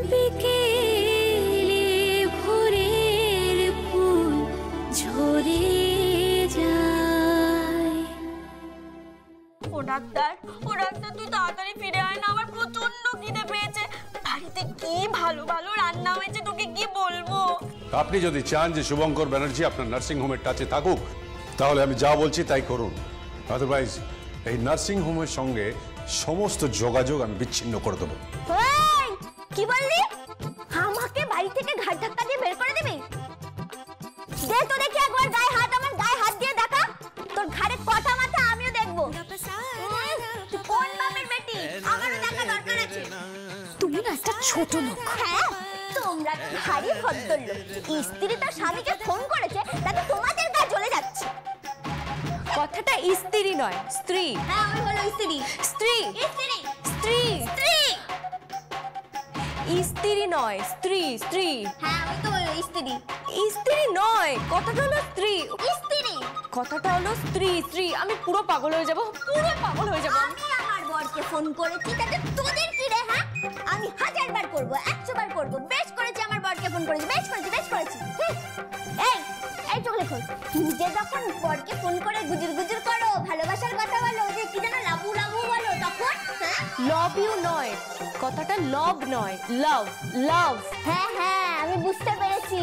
বিকেলে ভোরের ফুল ঝরে যায়। ও ডাক্তার তুই তাড়াতাড়ি ফিরে আয় না, আমার প্রচন্ড খিদে পেয়েছে। বাড়িতে কি ভালো ভালো রান্না হয়েছে, তোকে কি বলবো। আপনি যদি চান যে শুভঙ্কর ব্যানার্জি আপনার নার্সিং হোমের টাচে থাকুক, তাহলে আমি যা বলছি তাই করুন। আদারওয়াইজ এই নার্সিং হোমের সঙ্গে সমস্ত যোগাযোগ আমি বিচ্ছিন্ন করে দেবো। কি বললি? আমাকে বাড়ি থেকে ঘাট ধাক্কা দিয়ে বের করে দিবি? দে তো দেখি একবার গায়ে হাত, আমার গায়ে হাত দিয়ে দেখা। তোর ঘাড়ে কটা মাথা আমিও দেখবো। তুই কোন বাপের বেটি? আমারও দেখা দরকার আছে। তুমি না একটা ছোট লোক। হ্যাঁ, তোমরা তো ভারী ভদ্রলোক। স্ত্রী তার স্বামীকে ফোন করেছে, তাতে তোমাদের গা জ্বলে যাচ্ছে। কথাটা স্ত্রী নয়, স্ত্রী। হ্যাঁ, আমি হলো স্ত্রী। স্ত্রী স্ত্রী স্ত্রী স্ত্রী স্ত্রী নয়, স্ত্রী স্ত্রী। হ্যাঁ, আমি তো হলো স্ত্রী। স্ত্রী নয়, কথাটা হলো স্ত্রী। স্ত্রী কথাটা হলো স্ত্রী স্ত্রী। আমি পুরো পাগল হয়ে যাব, পুরো পাগল হয়ে যাব। আমি আমার বরকে ফোন করেছি, তাতে তোদের কি রে? হ্যাঁ, আমি 1000 বার করব, 100 বার করব। বেশ করেছি আমার বরকে ফোন করেছি, বেশ করেছি। এই চোখলে খোল। নিজে যখন বরকে ফোন করে গুজুর গুজুর করো, ভালোবাসার কথা বলো, যে কি যেন লাবু লাবু বলো, তখন লাভ ইউ নয়, কথাটা লভ নয়, লাভ লাভ। হ্যাঁ, আমি বুঝতে পেরেছি।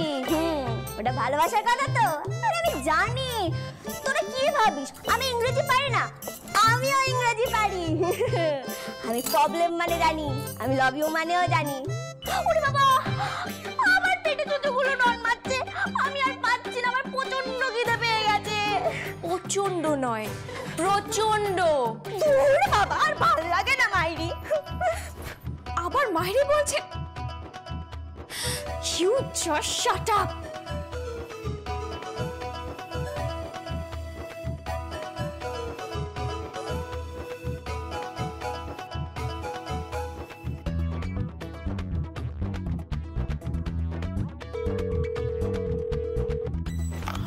ওটা ভালোবাসার কথা তো। আরে আমি জানি। তোরা কি ভাবিস আমি ইংরেজি পারি না? আমিও ইংরেজি পারি। আমি প্রবলেম মানে জানি, আমি লাভ ইউ মানেও জানি। ওরে বাবা, আমার পেটে যতগুলো নন মারছে, আমি আর পাচ্ছি না। আমার প্রচন্ড খিদে পেয়ে গেছে। প্রচন্ড নয়, প্রচন্ড। দূর বাবা, আর ভালো লাগে না মাইরি। আবার মাইরি বলছে? You just shut up.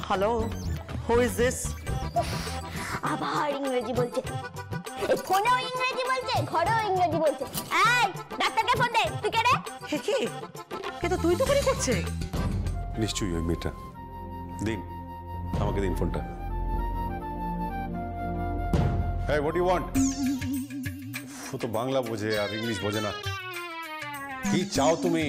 Hello, who is this? আবার ইংরেজি বলছে। এই ফোনেও ইংরেজি বলছে, ঘরেও ইংরেজি বলছে। এই ডাক্তারকে ফোন দে। তুই কে রে? হে কি? কে তো তুই তো করে করছে। নিশ্চয়ই ওই মেয়েটা। দিন, আমাকে দিন ফোনটা। Hey, what do you want? ও তো বাংলা বোঝে আর ইংলিশ বোঝে না। কি চাও তুমি?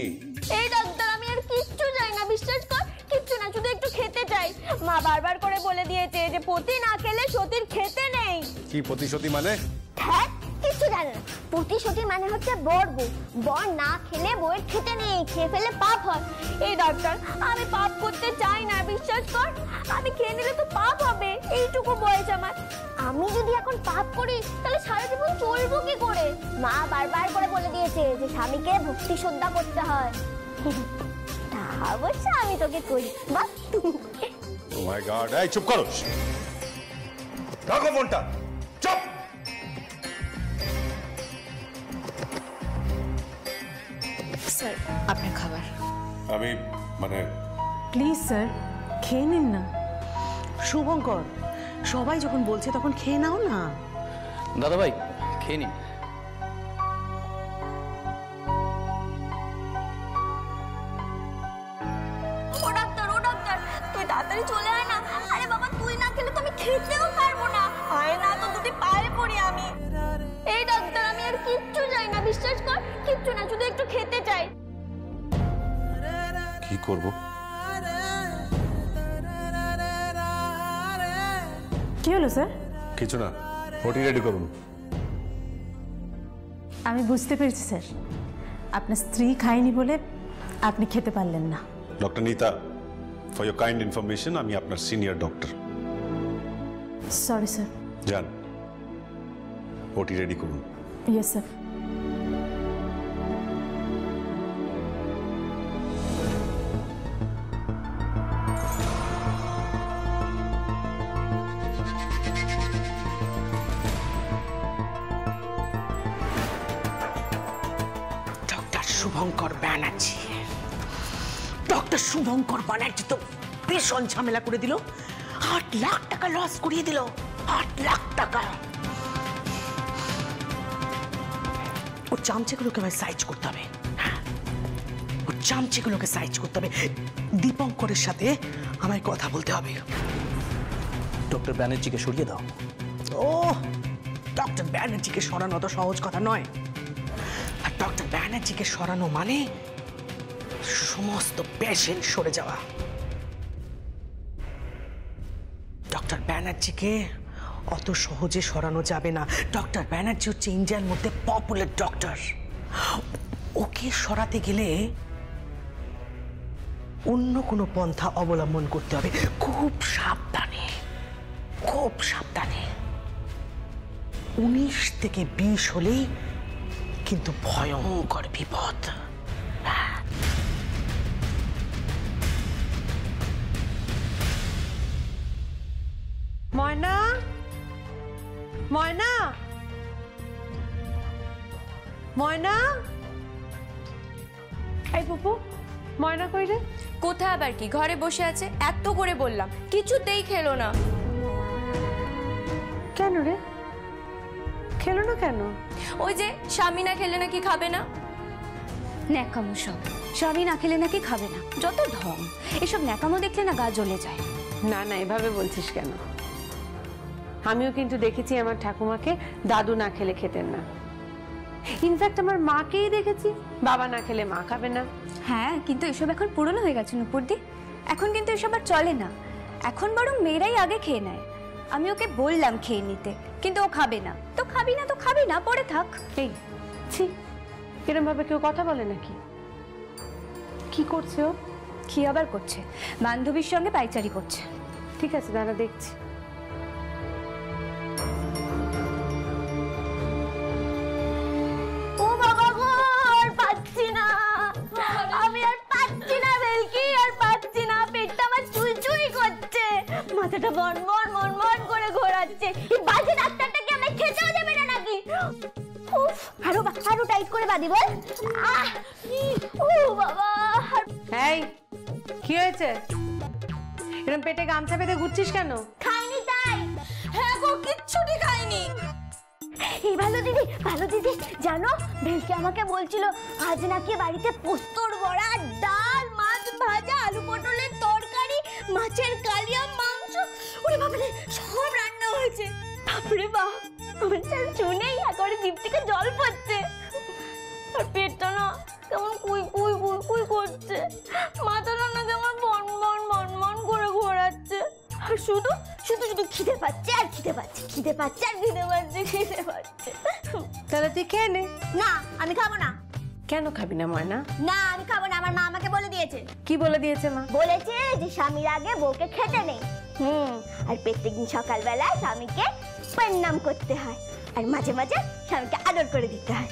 এই ডাক্তার, আমি আর কিচ্ছু চাই না, বিশ্বাস কর। কিচ্ছু না, শুধু একটু খেতে চাই। মা বারবার করে বলে দিয়েছে যে পতি না খেলে সতীর খেতে নেই। কি প্রতিশোধী মানে? হ্যাঁ, কিচ্ছু জানে না। প্রতিশোধী মানে হচ্ছে বর বউ। বর না খেলে বউয়ের খেতে নেই, খেয়ে ফেলে পাপ হয়। এই ডাক্তার, আমি পাপ করতে চাই না, বিশ্বাস কর। আমি খেয়ে নিলে তো পাপ হবে। এইটুকু বয়স আমার। আমি যদি এখন পাপ করি, তাহলে সারা জীবন চলবো কি করে? মা বারবার করে বলে দিয়েছে যে স্বামীকে ভক্তি শ্রদ্ধা করতে হয়। তা অবশ্য আমি তোকে করি। বাহ, ও মাই গড, এই চুপ করো। রাখো ফোনটা, চুপ। স্যার, আপনার খাবার। আমি মানে প্লিজ স্যার, খেয়ে নিন না। শুভঙ্কর, সবাই যখন বলছে তখন খেয়ে নাও না। দাদা ভাই, খেয়ে নিন। ও ডাক্তার, তুই তাড়াতাড়ি চলে আয় না। আরে বাবা, তুই না খেলে তো আমি খেতেও পারবো না। আয় না, তো দুটি পায়ে পড়ি আমি। এই ডাক্তার, আমি আর কিচ্ছু চাই না, বিশ্বাস কর। কিচ্ছু না, শুধু একটু খেতে চাই। কি করব? কি হলো স্যার? কিছু না, ওটি রেডি করুন। আমি বুঝতে পেরেছি স্যার, আপনার স্ত্রী খায়নি বলে আপনি খেতে পারলেন না। Doctor Nita, for your kind information, আমি আপনার সিনিয়র ডক্টর। Sorry sir. যান, ওটি রেডি করুন। Yes sir. Shubhankar Banerjee, doctor Shubhankar Banerjee তো ভীষণ ঝামেলা করে দিল। 8 লাখ টাকা লস করিয়ে দিল। 8 লাখ টাকা। ও চামচেগুলোকে আমায় সাইজ করতে হবে। চামচিগুলোকে সাইজ করতে হবে। দীপঙ্করের সাথে আমায় কথা বলতে হবে। ডক্টর ব্যানার্জিকে সরিয়ে দাও। ও ডক্টর ব্যানার্জিকে সরানো তো সহজ কথা নয়। আর ডক্টর ব্যানার্জিকে সরানো মানে সমস্ত পেশেন্ট সরে যাওয়া। ডক্টর ব্যানার্জিকে অত সহজে সরানো যাবে না। ডক্টর ব্যানার্জি হচ্ছে ইন্ডিয়ার মধ্যে পপুলার ডক্টর। ওকে সরাতে গেলে অন্য কোনো পন্থা অবলম্বন করতে হবে, খুব সাবধানে, খুব সাবধানে। 19 থেকে 20 হলেই কিন্তু ভয়ঙ্কর বিপদ। ময়না, ময়না, ময়না, এই পুপু, ময়না কই রে? কোথায় আবার কি, ঘরে বসে আছে। এত করে বললাম, কিছুতেই খেলো না। কেন রে? খেলো না কেন? ওই যে স্বামী না খেলে নাকি খাবে না। ন্যাকামো সব, স্বামী না খেলে নাকি খাবে না, যত ঢং। এসব ন্যাকামো দেখলে না গা জ্বলে যায়। না না, এভাবে বলছিস কেন? আমিও কিন্তু দেখেছি আমার ঠাকুমাকে দাদু না খেলে খেতেন না। ইনফ্যাক্ট আমার মাকেই দেখেছি বাবা না খেলে মা খাবে না। হ্যাঁ, কিন্তু এসব এখন পুরনো হয়ে গেছে নুপুরদি। এখন কিন্তু এসব আর চলে না। এখন বরং মেয়েরাই আগে খেয়ে নেয়। আমি ওকে বললাম খেয়ে নিতে, কিন্তু ও খাবে না। তো খাবি না তো খাবি না, পড়ে থাক। এই ছি, এরকম ভাবে কেউ কথা বলে নাকি? কি করছে ও? কি আবার করছে? বান্ধবীর সঙ্গে পাইচারি করছে। ঠিক আছে, দাঁড়া দেখছি। ও বাবা গো, আর পাচ্ছি না, আমি আর পাচ্ছি না বেলকি, আর পাচ্ছি না। পেটটা আমার চুই করছে, মাথাটা বন বন মন মন করে ঘোরাচ্ছে। এই বাজে ডাক্তারটা কি আমায় খেতেও দেবে না নাকি? উফ, আরো টাইট করে বাঁধি বল। ও বাবা। এই কি হয়েছে? এরকম পেটে গামছা বেঁধে ঘুরছিস কেন? খাইনি তাই। হ্যাঁ গো, কিচ্ছুটি খাইনি। এই ভালো দিদি, জানো ভেলকি আমাকে বলছিল আজ নাকি বাড়িতে পোস্তর বড়া, ডাল, মাছ ভাজা, আলু পটলের তরকারি, মাছের কালিয়া, মাংস, ওরে বাবারে সব রান্না হয়েছে। বাপরে বাপ, আমার চাল শুনেই একেবারে জিভ থেকে জল পড়ছে। আর পেটটা না কেমন কুই করছে, মাথাটা না কেমন বন বন মন মন করে ঘোরাচ্ছে। আর শুধু খিদে পাচ্ছে আর খিদে পাচ্ছে। তাহলে তুই খেয়ে নে। না, আমি খাবো না। কেন খাবি না ময়না? না, আমি খাবো না। আমার মা আমাকে বলে দিয়েছে। কি বলে দিয়েছে মা? বলেছে যে স্বামীর আগে বউকে খেতে নেই। আর প্রত্যেকদিন সকালবেলা স্বামীকে প্রণাম করতে হয়, আর মাঝে মাঝে স্বামীকে আদর করে দিতে হয়।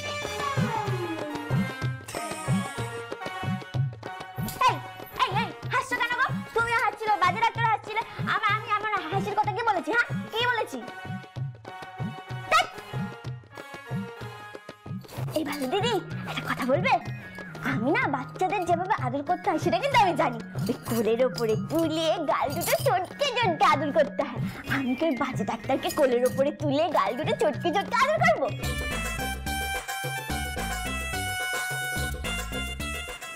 হাসছো কেন গো? তুমিও হাসছিলে, বাজে ডাক্তার হাসছিলে। আমি আমার হাসির কথা কি বলেছি? হ্যাঁ, কি বলেছি? এই ভালো দিদি, একটা কথা বলবে? আমি না বাচ্চাদের যেভাবে আদর করতে হয় সেটা কিন্তু আমি জানি। ওই কোলের ওপরে তুলে গাল দুটো চটকে আদর করতে হয়। আমি তো ওই বাজে ডাক্তারকে কোলের ওপরে তুলে গাল দুটো চটকে আদর করবো?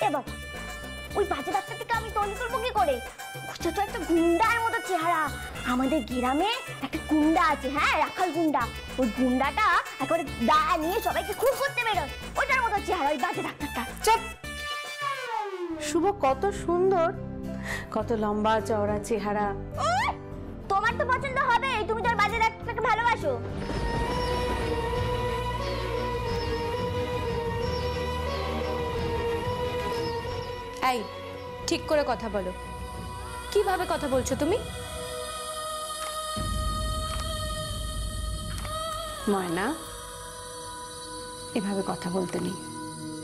এ বাবা, ওই বাজে ডাক্তারটাকে আমি তৈরি করবো কি করে? ওটা তো একটা গুন্ডার মতো চেহারা। আমাদের গ্রামে একটা গুন্ডা আছে, হ্যাঁ, রাখাল গুন্ডা। ওই গুন্ডাটা একেবারে দা নিয়ে সবাইকে খুন করতে বেরোয়। ওটার মতো চেহারা ওই বাজে ডাক্তারটা। চুপ! শুভ কত সুন্দর, কত লম্বা চওড়া চেহারা। তোমার তো পছন্দ হবে, তুমি তো বাজে ডাক্তারকে ভালোবাসো। এই, ঠিক করে কথা বলো। কিভাবে কথা বলছো তুমি? ময়না, এভাবে কথা বলতে নেই,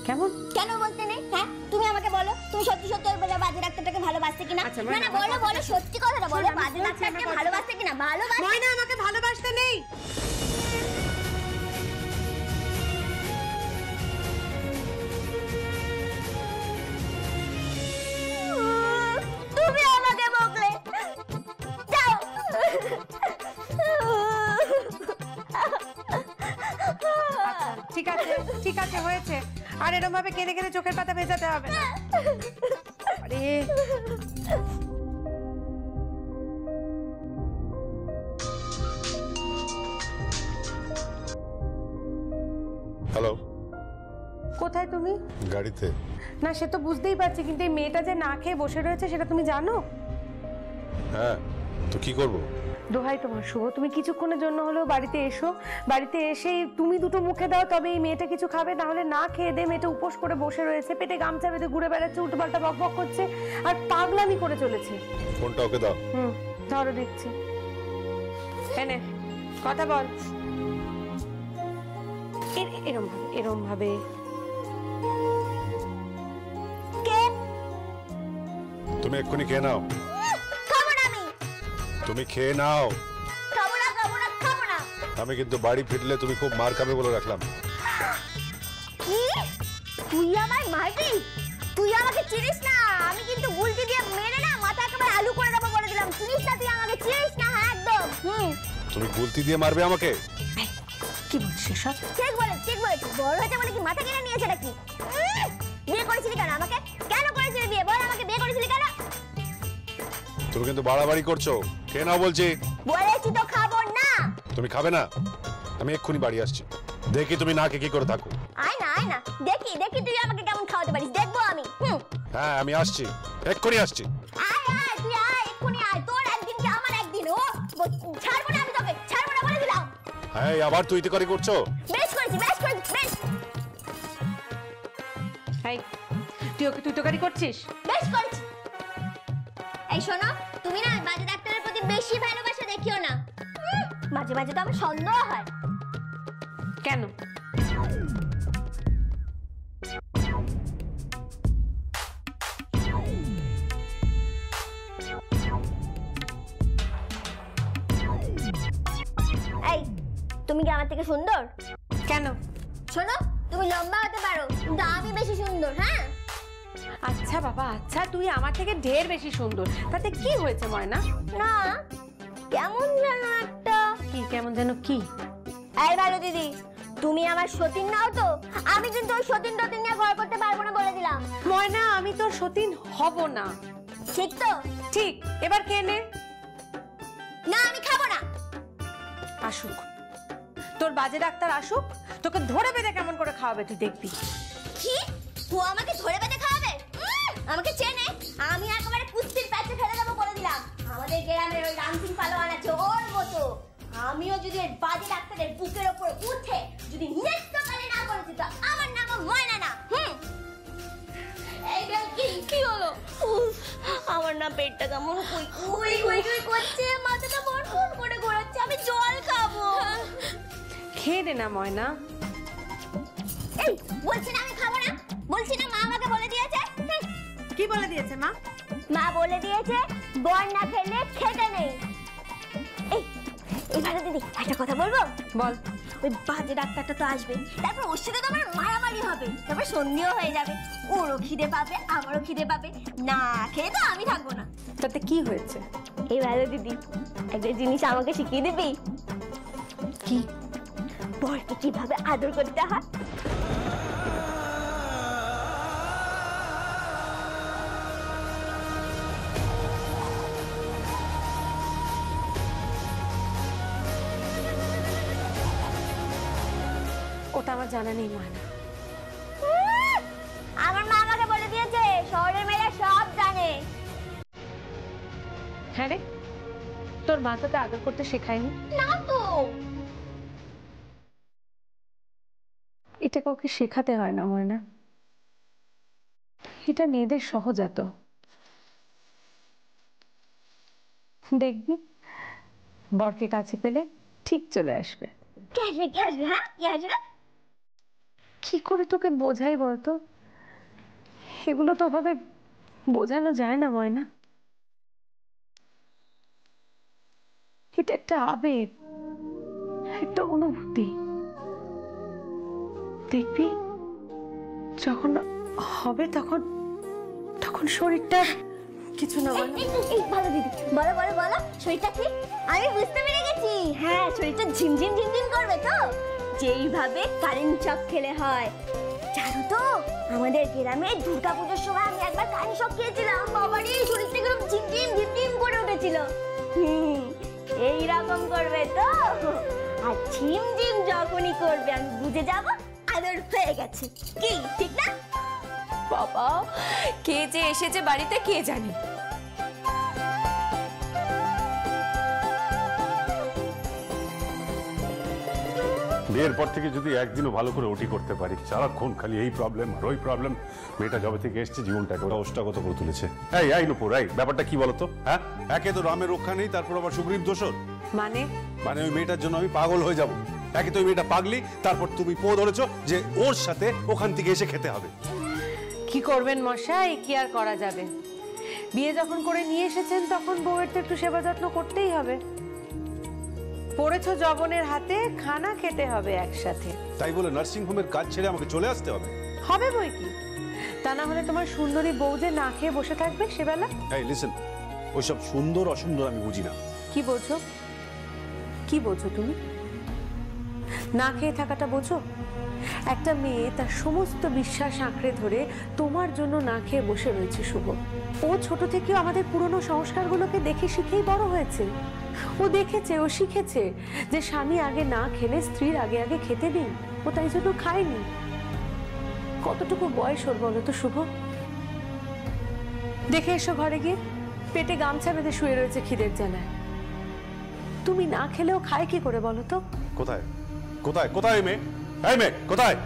কেমন? কেন বলতে নেই? হ্যাঁ, তুমি আমাকে বলো, তুমি সত্যি ওই বাজে ডাক্তারটাকে ভালোবাসতে কিনা? আচ্ছা, না বলো সত্যি কথাটা বলো, বাজে ডাক্তারকে ভালোবাসতে কিনা? ভালোবাসতে। ময়না, আমাকে ভালোবাসতে নেই। তুমি আমাকে বকলে, যাও। ঠিক আছে হয়েছে। আর এরকম এরকম ভাবে কেঁদে কেঁদে চোখের পাতা ভেজাতে হবে না। আরে হ্যালো, কোথায় তুমি? গাড়িতে। না সে তো বুঝতেই পারছি, কিন্তু এই মেয়েটা যে না খেয়ে বসে রয়েছে সেটা তুমি জানো? হ্যাঁ, তো কি করব? দোহাই তোমার শুভ, তুমি কিছুক্ষণের জন্য হলেও বাড়িতে এসো। বাড়িতে এসে তুমি দুটো মুখে দাও, তবে এই মেয়েটা কিছু খাবে। না হলে না খেয়ে দে মেয়েটা উপোস করে বসে রয়েছে, পেটে গামছা বেঁধে ঘুরে বেড়াচ্ছে, উল্টোপাল্টা বকবক করছে আর পাগলামি করে চলেছে। ফোনটা ওকে দাও। ধরো দিচ্ছি। এনে কথা বল। এরম ভাবে তুমি এক্ষুনি খেয়ে নাও। খাবো না আমি। তুমি খেয়ে নাও। খাবো না, খাবো না, খাবো না। আমি কিন্তু বাড়ি ফিরলে তুমি খুব মার খাবে বলে রাখলাম। কি? তুই আমার মারবি? তুই আমাকে চিনিস না। আমি কিন্তু গুলতি দিয়ে মেরে না মাথা একেবারে আলু করে দেবো বলে দিলাম। চিনিস না, তুই আমাকে চিনিস না। হ্যাঁ একদম। তুমি গুলতি দিয়ে মারবে আমাকে? কি বলছিস সব? ঠিক বলে, ঠিক বলেছি। বড় হয়েছে বলে কি মাথা কিনে নিয়েছে নাকি? বিয়ে করেছিলি কেন আমাকে? কেন করেছিলি বিয়ে? বল আমাকে বিয়ে করেছিলি কেন? তুমি কিন্তু বাড়াবাড়ি করছো। খেয়ে নাও বলছি। বলেছি তো খাবো না। তুমি খাবে না? আমি এক্ষুনি বাড়ি আসছি, দেখি তুমি না খেয়ে কি করে থাকো। আয় না, আয় না, দেখি দেখি তুই আমাকে কেমন খাওয়াতে পারিস, দেখবো আমি। হ্যাঁ আমি আসছি, এক্ষুনি আসছি। আয় আয়, তুই আয়, এক্ষুনি আয়। তোর একদিন কি আমার একদিন। ও ছাড়বো না, আমি তোকে ছাড়বো না বলে দিলাম। হ্যাঁ আবার তুই করে করছো। বেশ করেছি, বেশ করেছি, বেশ। এই তুই ওকে তুই তোকারি করছিস? বেশ করেছি। এই শোনো, তুমি না বাজে ডাক্তারের প্রতি বেশি ভালোবাসা দেখিও না। মাঝে মাঝে তো আমার সন্দেহ হয়। কেন? এই তুমি কি আমার থেকে সুন্দর? কেন? শোনো, তুমি লম্বা হতে পারো কিন্তু আমি বেশি সুন্দর। হ্যাঁ আচ্ছা বাবা, আচ্ছা তুই আমার থেকে ঢের বেশি সুন্দর, তাতে কি হয়েছে ময়না? না, কেমন যেন একটা। কি কেমন যেন কি? এই ভালো দিদি, তুমি আমার সতীন নাও তো। আমি কিন্তু ওই সতীন টতীন নিয়ে ঘর করতে পারবো না বলে দিলাম। ময়না আমি তোর সতীন হব না। ঠিক তো? ঠিক। এবার কে নে? না আমি খাবো না। আসুক, তোর বাজে ডাক্তার আসুক, তোকে ধরে বেঁধে কেমন করে খাওয়াবে তুই দেখবি। কি? ও আমাকে ধরে বেঁধে খাওয়াবে? আমাকে চেনে? আমি একেবারে কুস্তির প্যাচে ফেলে দেবো বলে দিলাম। আমাদের গ্রামের ওই রামসিং পালোয়ান আছে, ওর মতো আমিও যদি ওই বাজে ডাক্তারের বুকের ওপর উঠে যদি নৃত্যকালে না করেছি তো আমার নামও ময়না না। এই কি কি হলো? আমার না পেটটা কেমন কুই কুই কুই কুই করছে, মাথাটা বড় করে ঘোরাচ্ছে। আমি জল খাবো। খেয়ে দে না ময়না। এই বলছি না আমি খাবো না, বলছি না। মা আমাকে বলে দিয়েছে। কি বলে দিয়েছে মা? মা বলে দিয়েছে বর না খেলে খেতে নেই। এই এবারে দিদি একটা কথা বলবো? বল। ওই বাজে ডাক্তারটা তো আসবে, তারপর ওর সাথে তো আমার মারামারি হবে, তারপর সন্ধিও হয়ে যাবে। ওরও খিদে পাবে, আমারও খিদে পাবে। না খেয়ে তো আমি থাকবো না। তাতে কি হয়েছে? এবারে দিদি একটা জিনিস আমাকে শিখিয়ে দিবি? কি? বরকে কিভাবে আদর করতে হয়। ওটা আমার জানা নেই ময়না। আমার মা আমাকে বলে দিয়েছে শহরের মেয়েরা সব জানে। হ্যাঁ রে, তোর মা তোকে আদর করতে শেখায়নি? না তো। এটা কাউকে শেখাতে হয় না ময়না, এটা মেয়েদের সহজাত। দেখবি বরকে কাছে পেলে ঠিক চলে আসবে। কে আসবে? কে আসবে? হ্যাঁ কে আসবে? কি করে তোকে বোঝাই বলতো? এগুলো তো ভাবে বোঝানো যায় না ময়না। এটা একটা আবেগ, একটা অনুভূতি। দেখবি যখন হবে তখন তখন শরীরটা কিছু না বলে। এই ভালো দিদি, বলো বলো বলো শরীরটা কি? আমি বুঝতে পেরে গেছি। হ্যাঁ শরীরটা ঝিমঝিম ঝিমঝিম করবে তো, যেইভাবে কারেন্ট চক খেলে হয়। জানো তো আমাদের গ্রামে দুর্গাপুজোর সময় আমি একবার কানি সব খেয়েছিলাম, বাবারে শরীরটা একদম ঝিমঝিম ঝিমঝিম করে উঠেছিল। এইরকম করবে তো, আর ঝিমঝিম যখনই করবে আমি বুঝে যাব আদর হয়ে গেছে। কি ঠিক না? বাবা, কে যে এসেছে বাড়িতে কে জানে। বিয়ের পর থেকে যদি একদিনও ভালো করে ওটি করতে পারি, সারাক্ষণ খালি এই প্রবলেম আর ওই প্রবলেম। মেয়েটা যবে থেকে এসছে জীবনটা একটা অষ্টাগত করে তুলেছে। এই নূপুর, এই ব্যাপারটা কি বলতো? হ্যাঁ, একে তো রামের রক্ষা নেই, তারপর আবার সুগ্রীব দোষর। মানে ওই মেয়েটার জন্য আমি পাগল হয়ে যাব। একে তো ওই মেয়েটা পাগলি, তারপর তুমি পো ধরেছো যে ওর সাথে ওখান থেকে এসে খেতে হবে। কি করবেন মশাই, কি আর করা যাবে? বিয়ে যখন করে নিয়ে এসেছেন তখন বউয়ের তো একটু সেবা যত্ন করতেই হবে। পড়েছো জবনের হাতে, খানা খেতে হবে একসাথে। তাই বলে নার্সিং হোমের কাজ ছেড়ে আমাকে চলে আসতে হবে? হবে বই কি, তা না হলে তোমার সুন্দরী বউ যে না খেয়ে বসে থাকবে সেবেলা। এই লিসেন, ওইসব সুন্দর অসুন্দর আমি বুঝি না। কি বোঝো? কি বোঝো তুমি? না খেয়ে থাকাটা বোঝো? একটা মেয়ে তার সমস্ত বিশ্বাস আঁকড়ে ধরে তোমার জন্য না খেয়ে বসে রয়েছে শুভ। ও ছোট থেকেও আমাদের পুরনো সংস্কারগুলোকে দেখে শিখেই বড় হয়েছে। ও দেখেছে, ও শিখেছে যে স্বামী আগে না খেলে স্ত্রীর আগে আগে খেতে দিন। ও তাই জন্য খায়নি। কতটুকু বয়স ওর বলো তো শুভ? দেখে এসো ঘরে গিয়ে, পেটে গামছা বেঁধে শুয়ে রয়েছে খিদের জ্বালায়। তুমি না খেলেও খায় কি করে বলো তো? কোথায় কোথায় কোথায় মেয়ে? এই মেয়ে কোথায়?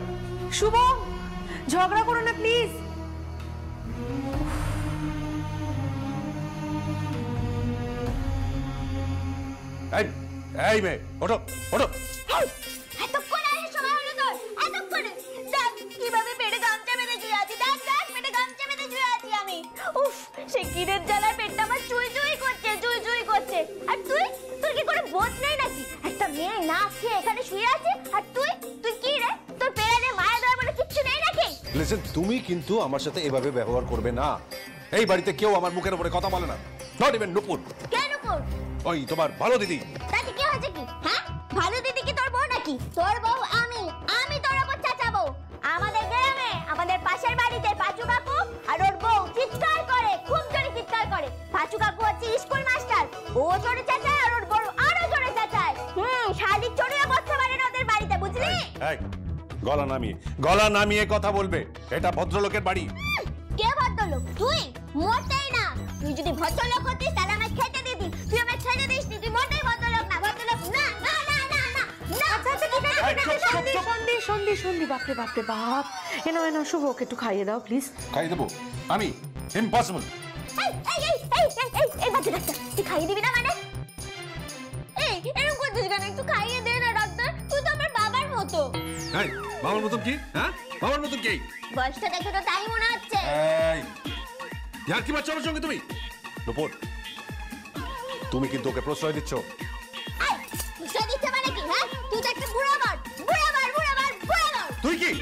শুভ, ঝগড়া করো না প্লিজ। এই মেয়ে, ওঠো ওঠো। এতক্ষণ আরে সময় হলো তোর, এতক্ষণ দেখ কিভাবে পেটে গামছা বেঁধে শুয়ে আছি। দেখ দেখ পেটে গামছা বেঁধে শুয়ে আছি আমি। উফ, সে খিদের জ্বালায় পেটটা আমার চুই চুই করছে, চুই চুই করছে। আর তুই, তোর কি করে বোধ নেই নাকি? একটা মেয়ে না খেয়ে এখানে শুয়ে আছে, আর তুই কি রে? তোর পেরানে মায়া দয়া বলে কিচ্ছু নেই নাকি? লিসেন, তুমি কিন্তু আমার সাথে এভাবে ব্যবহার করবে না। এই বাড়িতে কেউ আমার মুখের উপরে কথা বলে না, নট ইভেন নূপুর। কেন নূপুর? ওই তোমার ভালো দিদি। তাতে কি হয়েছে কি? হ্যাঁ, ভালো দিদি কি তোর বউ নাকি? তোর বউ আমি তোর ওপর চাচাবো। আমাদের গ্রামে, আমাদের পাশের বাড়িতে পাঁচু কাকু আর ওর বউ চিৎকার করে, খুব জোরে চিৎকার করে। পাঁচু কাকু হচ্ছে স্কুল মাস্টার, ও জোরে চাচায় আর ওর বউ আরো জোরে চাচায়। শালিক চড়িয়ে বসতে পারে না ওদের বাড়িতে, বুঝলি? এই গলা নামিয়ে কথা বলবে। এটা ভদ্রলোকের বাড়ি। কে ভদ্রলোক? তুই মোটেই না। তুই যদি ভদ্রলোক হতিস তাহলে আমায় খেতে দিতি। তুই আমায় খেতে দিসনি, তুই মোটেই ভদ্রলোক না। ভদ্রলোক না না না না না না। আচ্ছা আচ্ছা ঠিক আছে। সন্ধি বাপরে বাপরে বাপ। এনো শুভ, ওকে একটু খাইয়ে দাও প্লিজ। খাইয়ে দেবো আমি? ইম্পসিবল। এই বাচ্চা ডাক্তার, তুই খাইয়ে দিবি না মানে? এই এরকম করছিস কেন? একটু খাইয়ে দে না ডাক্তার, তুই তো আমার বাবার মতো। এই বাবার মতন কি? হ্যাঁ, বাবার মতন কি? বয়সটা দেখে তো তাই মনে হচ্ছে। এই ইয়ার কি বাচ্চা আমার সঙ্গে তুমি? নূপুর, তুমি কিন্তু ওকে প্রশ্রয় দিচ্ছ। এই প্রশ্রয় দিচ্ছে মানে কি? হ্যাঁ, তুই তো একটা বুড়া মার। তুই কি?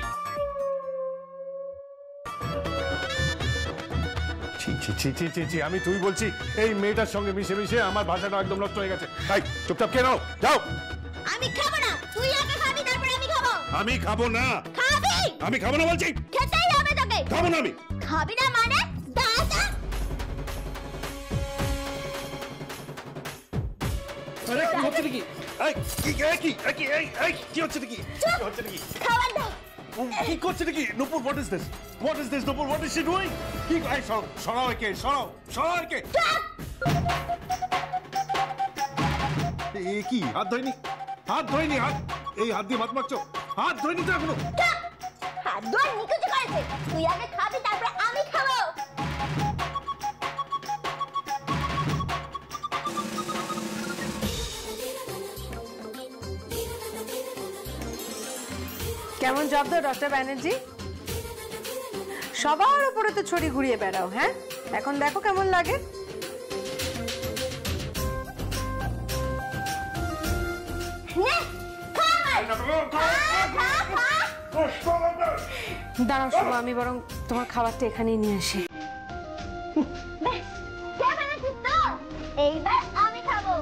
আমি তুই বলছি। এই মেয়েটার সঙ্গে মিশে মিশে আমার ভাষাটা একদম নষ্ট হয়ে গেছে। তাই চুপচাপ খেয়ে নাও, যাও। আমি খাবো না, তুই আগে খাবি তারপর আমি খাবো। আমি খাবো না। খাবি? আমি খাবো না বলছি। খেতেই হবে তোকে। খাবো না আমি। খাবি না মানে? দাদা আরে কি হচ্ছে নাকি? এই কি হচ্ছে নাকি? খাবার দাও। কি করছে নাকি? Nupur, what is this? Nupur, what is she doing? কি সরাও একে, সরাও একে। কি হাত ধরেনি? হাত এই হাত দিয়ে ভাত মাখছো? হাত ধরেনি তো এখনো? হাত ধোয়া নিকুচি করেছে। তুই আগে খাবি তারপর আমি খাবো। কেমন জব্দ ডক্টর ব্যানার্জি? সবার উপরে তো ছড়ি ঘুরিয়ে বেড়াও। হ্যাঁ, এখন দেখো কেমন লাগে। দাঁড়াও শুভ, আমি বরং তোমার খাবারটা এখানেই নিয়ে আসি। এইবার আমি খাবো।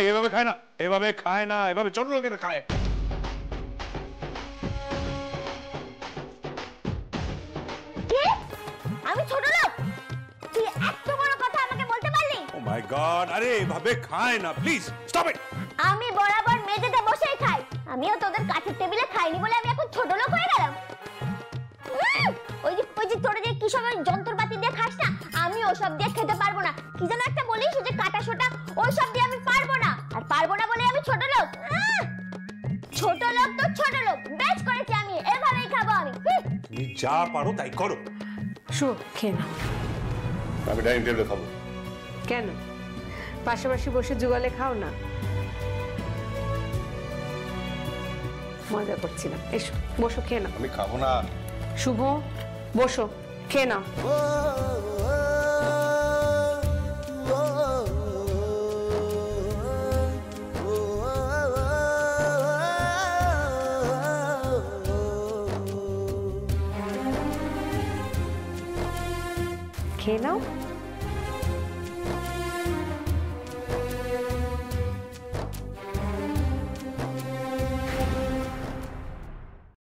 এভাবে খায় না, এভাবে খায় না, এভাবে ছোট লোকেরা খায়। কে? আমি ছোট লোক? তুই এত বড় কথা আমাকে বলতে পারলি? ও মাই গড, আরে এভাবে খায় না, প্লিজ স্টপ ইট। আমি বরাবর মেঝেতে বসেই খাই। আমিও তোদের কাঠের টেবিলে খাইনি বলে আমি এখন ছোট লোক হয়ে গেলাম। ওই যে তোরা যে কি সব যন্ত্রপাতি দিয়ে খাস না, আমি ওসব দিয়ে খেতে পারবো না। কি যেন একটা বলিস, যে কাটা সোটা, ওইসব দিয়ে আমি পারবো না। আর পারবো না বলে আমি ছোট লোক? ছোট লোক তো ছোট লোক, বেশ করেছি আমি, এভাবেই খাবো আমি। তুমি যা পারো তাই করো। শুভ, খেয়ে নাও। আমি ডাইনিং টেবিলে খাবো। কেন? পাশাপাশি বসে জুগালে খাও না। মজা করছিলাম। এসো বসো, খেয়ে নাও। আমি খাবো না। শুভ, বসো, খেয়ে নাও। খেয়ে নাও।